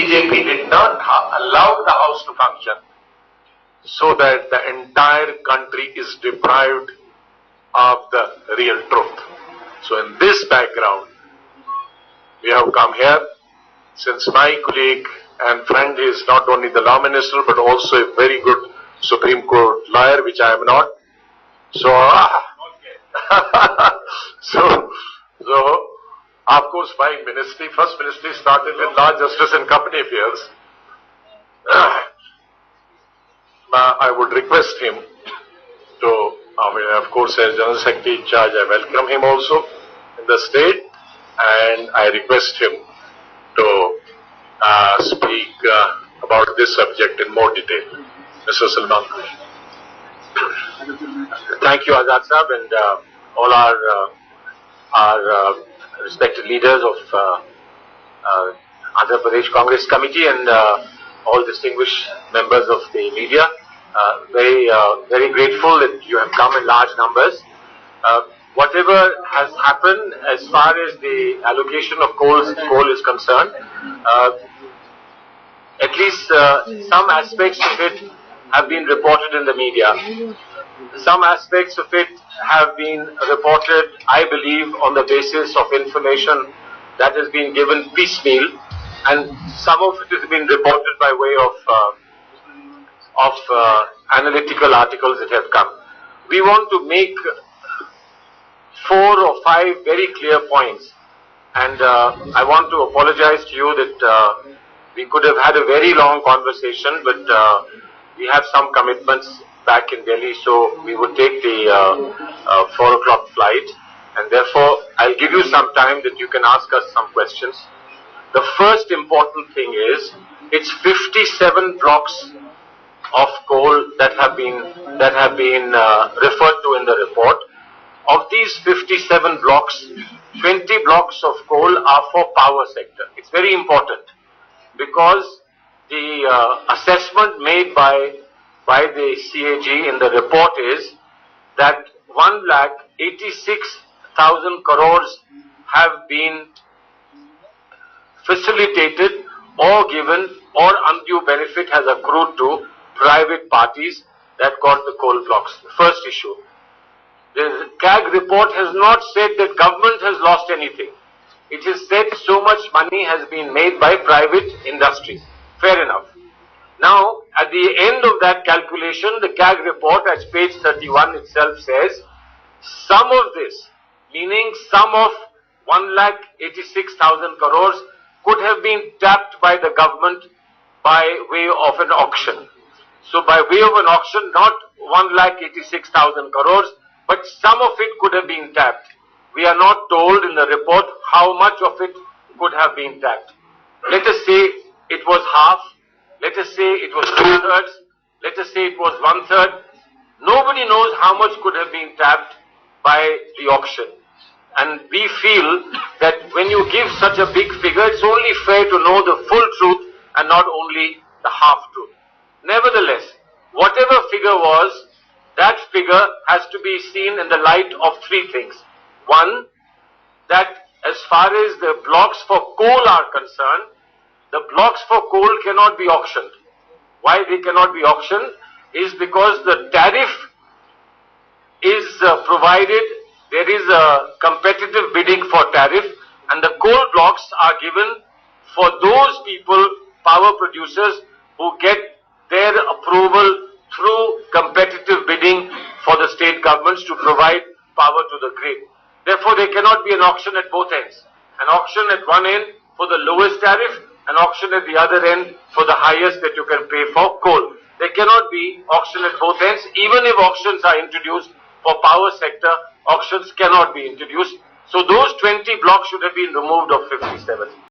BJP did not allow the House to function so that the entire country is deprived of the real truth. So in this background, we have come here, since my colleague and friend is not only the law minister but also a very good Supreme Court lawyer, which I am not. So, of course, my ministry, first ministry started with law, justice and company affairs. I would request him to, of course, as General Secretary in charge, I welcome him also in the state, and I request him to speak about this subject in more detail. Mr. Salman Khurshid. Thank you, Azad Sahab, and all our respected leaders of Andhra Pradesh Congress Committee and all distinguished members of the media. Very grateful that you have come in large numbers. Whatever has happened as far as the allocation of coal is concerned, at least some aspects of it have been reported in the media. Some aspects of it have been reported, I believe, on the basis of information that has been given piecemeal, and some of it has been reported by way of analytical articles that have come. We want to make 4 or 5 very clear points, and I want to apologize to you that we could have had a very long conversation, but we have some commitments back in Delhi, so we would take the 4 o'clock flight, and therefore I'll give you some time that you can ask us some questions. The first important thing is, it's 57 blocks of coal that have been referred to in the report. Of these 57 blocks, 20 blocks of coal are for power sector. It's very important because the assessment made by the CAG in the report is that 1,86,000 crores have been facilitated or given, or undue benefit has accrued to private parties that got the coal blocks. The first issue. The CAG report has not said that government has lost anything. It has said so much money has been made by private industries. Fair enough. Now, at the end of that calculation, the CAG report at page 31 itself says, some of this, meaning sum of 1,86,000 crores, could have been tapped by the government by way of an auction. So by way of an auction, not 1,86,000 crores, but some of it could have been tapped. We are not told in the report how much of it could have been tapped. Let us say it was half. Let us say it was 2/3. Let us say it was 1/3. Nobody knows how much could have been tapped by the auction. And we feel that when you give such a big figure, it's only fair to know the full truth and not only the half truth. Nevertheless, whatever figure was, that figure has to be seen in the light of 3 things. One, that as far as the blocks for coal are concerned, the blocks for coal cannot be auctioned. Why they cannot be auctioned is because the tariff is provided, there is a competitive bidding for tariff, and the coal blocks are given for those people, power producers, who get their approval through competitive bidding for the state governments to provide power to the grid. Therefore, there cannot be an auction at both ends. An auction at one end for the lowest tariff, an auction at the other end for the highest that you can pay for coal. There cannot be auction at both ends. Even if auctions are introduced for power sector, auctions cannot be introduced. So those 20 blocks should have been removed of 57.